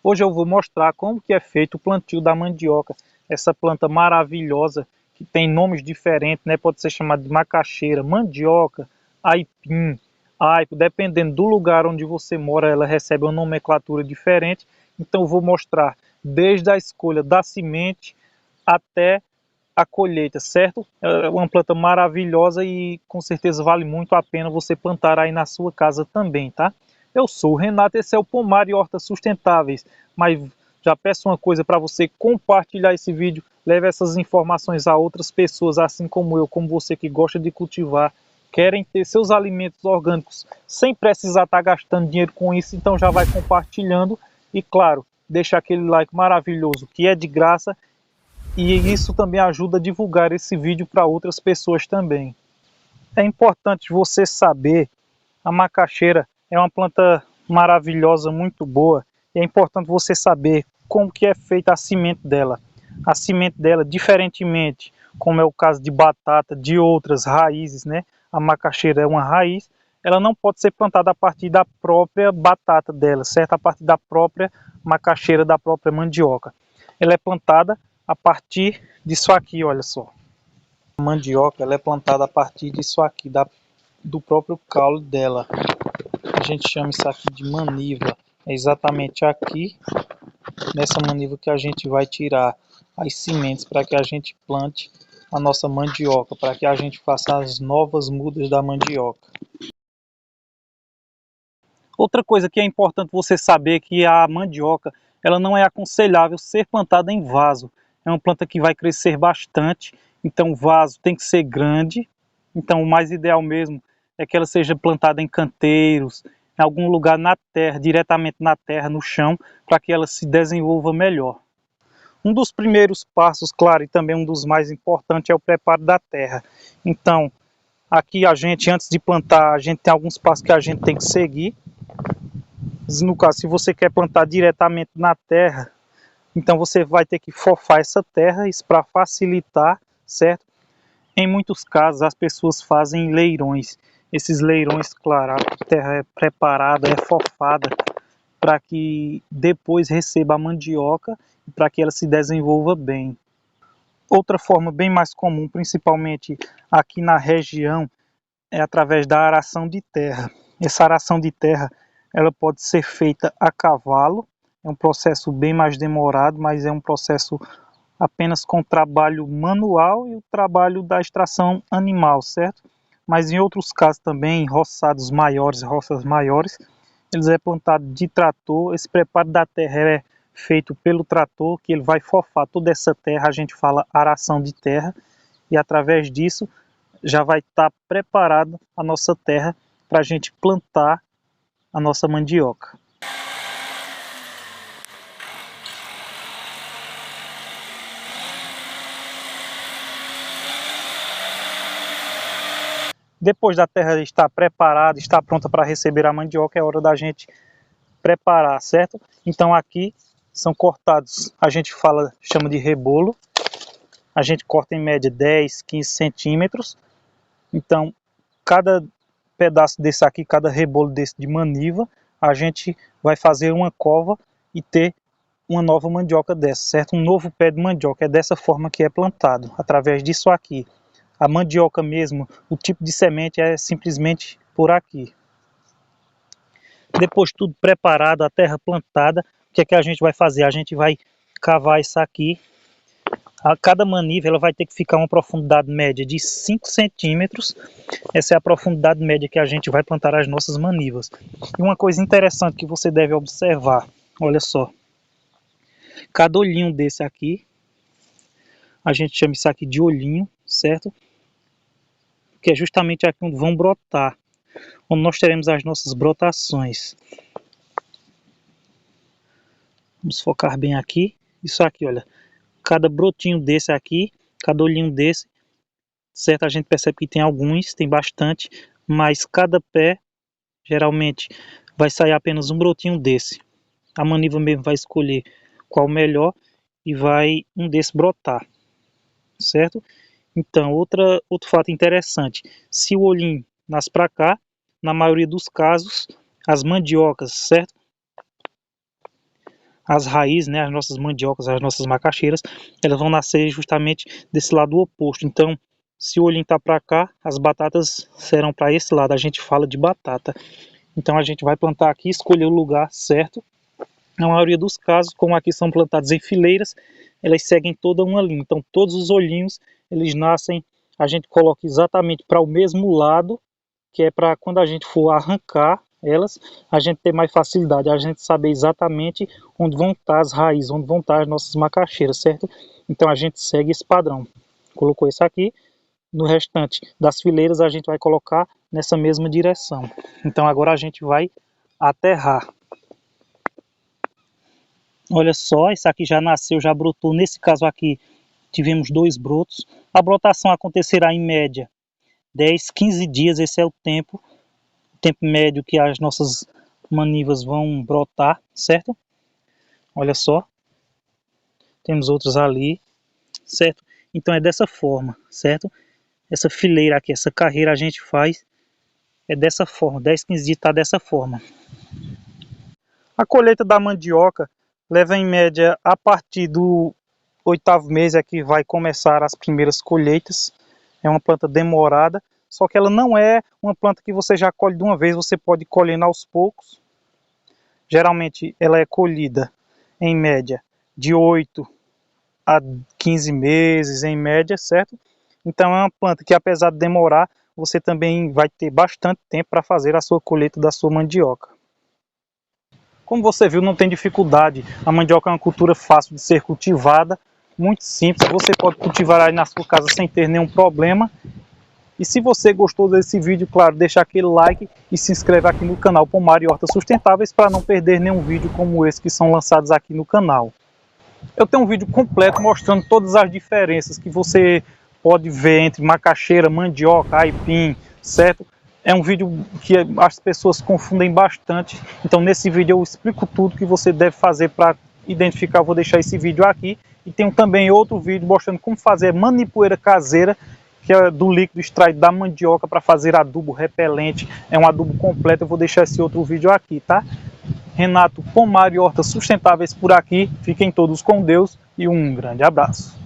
Hoje eu vou mostrar como que é feito o plantio da mandioca, essa planta maravilhosa que tem nomes diferentes, né? Pode ser chamada de macaxeira, mandioca, aipim, aipo, dependendo do lugar onde você mora, ela recebe uma nomenclatura diferente. Então eu vou mostrar desde a escolha da semente até a colheita, certo? É uma planta maravilhosa e com certeza vale muito a pena você plantar aí na sua casa também, tá? Eu sou o Renato, esse é o Pomar e Hortas Sustentáveis, mas já peço uma coisa para você compartilhar esse vídeo, leve essas informações a outras pessoas, assim como eu, como você que gosta de cultivar, querem ter seus alimentos orgânicos sem precisar estar gastando dinheiro com isso, então já vai compartilhando e claro, deixa aquele like maravilhoso que é de graça e isso também ajuda a divulgar esse vídeo para outras pessoas também. É importante você saber, a macaxeira é uma planta maravilhosa, muito boa, e é importante você saber como que é feita a semente dela. A semente dela, diferentemente, como é o caso de batata, de outras raízes, né? A macaxeira é uma raiz, ela não pode ser plantada a partir da própria batata dela, certo? A partir da própria macaxeira, da própria mandioca. Ela é plantada a partir disso aqui, olha só. A mandioca ela é plantada a partir disso aqui, do próprio caule dela. A gente chama isso aqui de maniva. É exatamente aqui, nessa maniva, que a gente vai tirar as sementes para que a gente plante a nossa mandioca, para que a gente faça as novas mudas da mandioca. Outra coisa que é importante você saber é que a mandioca ela não é aconselhável ser plantada em vaso. É uma planta que vai crescer bastante, então o vaso tem que ser grande. Então o mais ideal mesmo é que ela seja plantada em canteiros, em algum lugar na terra, diretamente na terra, no chão, para que ela se desenvolva melhor. Um dos primeiros passos, claro, e também um dos mais importantes, é o preparo da terra. Então, aqui a gente, antes de plantar, a gente tem alguns passos que a gente tem que seguir. No caso, se você quer plantar diretamente na terra, então você vai ter que fofar essa terra, isso para facilitar, certo? Em muitos casos as pessoas fazem leirões. Esses leirões, claro, a terra é preparada, é fofada para que depois receba a mandioca e para que ela se desenvolva bem. Outra forma bem mais comum, principalmente aqui na região, é através da aração de terra. Essa aração de terra ela pode ser feita a cavalo, é um processo bem mais demorado, mas é um processo apenas com trabalho manual e o trabalho da extração animal, certo? Mas em outros casos também, em roçados maiores, roças maiores, eles é plantado de trator. Esse preparo da terra é feito pelo trator, que ele vai fofar toda essa terra, a gente fala aração de terra, e através disso já vai estar preparada a nossa terra para a gente plantar a nossa mandioca. Depois da terra estar preparada, estar pronta para receber a mandioca, é hora da gente preparar, certo? Então aqui são cortados, a gente chama de rebolo. A gente corta em média 10, 15 centímetros. Então cada pedaço desse aqui, cada rebolo desse de maniva, a gente vai fazer uma cova e ter uma nova mandioca dessa, certo? Um novo pé de mandioca. É dessa forma que é plantado, através disso aqui. A mandioca mesmo, o tipo de semente é simplesmente por aqui. Depois tudo preparado, a terra plantada, o que é que a gente vai fazer? A gente vai cavar isso aqui. A cada maniva ela vai ter que ficar uma profundidade média de 5 centímetros. Essa é a profundidade média que a gente vai plantar as nossas manivas. E uma coisa interessante que você deve observar, olha só. Cada olhinho desse aqui, a gente chama isso aqui de olhinho, certo? Que é justamente aqui onde vão brotar, onde nós teremos as nossas brotações. Vamos focar bem aqui. Isso aqui, olha. Cada brotinho desse aqui, cada olhinho desse, certo? A gente percebe que tem alguns, tem bastante, mas cada pé, geralmente, vai sair apenas um brotinho desse. A maniva mesmo vai escolher qual o melhor e vai um desse brotar, certo? Então, outro fato interessante, se o olhinho nasce para cá, na maioria dos casos, as mandiocas, certo? As raízes, né, as nossas mandiocas, as nossas macaxeiras, elas vão nascer justamente desse lado oposto. Então, se o olhinho está para cá, as batatas serão para esse lado. A gente fala de batata. Então, a gente vai plantar aqui, escolher o lugar certo. Na maioria dos casos, como aqui são plantadas em fileiras, elas seguem toda uma linha. Então, todos os olhinhos, eles nascem, a gente coloca exatamente para o mesmo lado, que é para quando a gente for arrancar elas, a gente ter mais facilidade, a gente saber exatamente onde vão estar as raízes, onde vão estar as nossas macaxeiras, certo? Então a gente segue esse padrão. Colocou isso aqui, no restante das fileiras a gente vai colocar nessa mesma direção. Então agora a gente vai aterrar. Olha só, esse aqui já nasceu, já brotou. Nesse caso aqui tivemos 2 brotos. A brotação acontecerá em média 10, 15 dias, esse é o tempo médio que as nossas manivas vão brotar, certo? Olha só, temos outros ali, certo? Então é dessa forma, certo? Essa fileira aqui, essa carreira a gente faz é dessa forma, 10, 15 dias está dessa forma. A colheita da mandioca leva em média a partir do 8º mês é que vai começar as primeiras colheitas. É uma planta demorada, só que ela não é uma planta que você já colhe de uma vez, você pode ir colhendo aos poucos. Geralmente ela é colhida em média de 8 a 15 meses em média, certo? Então é uma planta que apesar de demorar, você também vai ter bastante tempo para fazer a sua colheita da sua mandioca. Como você viu, não tem dificuldade. A mandioca é uma cultura fácil de ser cultivada, muito simples. Você pode cultivar aí na sua casa sem ter nenhum problema. E se você gostou desse vídeo, claro, deixa aquele like e se inscreve aqui no canal Pomar e Hortas Sustentáveis para não perder nenhum vídeo como esse que são lançados aqui no canal. Eu tenho um vídeo completo mostrando todas as diferenças que você pode ver entre macaxeira, mandioca, aipim, certo? É um vídeo que as pessoas confundem bastante, então nesse vídeo eu explico tudo que você deve fazer para identificar. Eu vou deixar esse vídeo aqui e tenho também outro vídeo mostrando como fazer manipoeira caseira, que é do líquido extraído da mandioca para fazer adubo repelente. É um adubo completo, eu vou deixar esse outro vídeo aqui, tá? Renato Pomar e Hortas Sustentáveis por aqui. Fiquem todos com Deus e um grande abraço.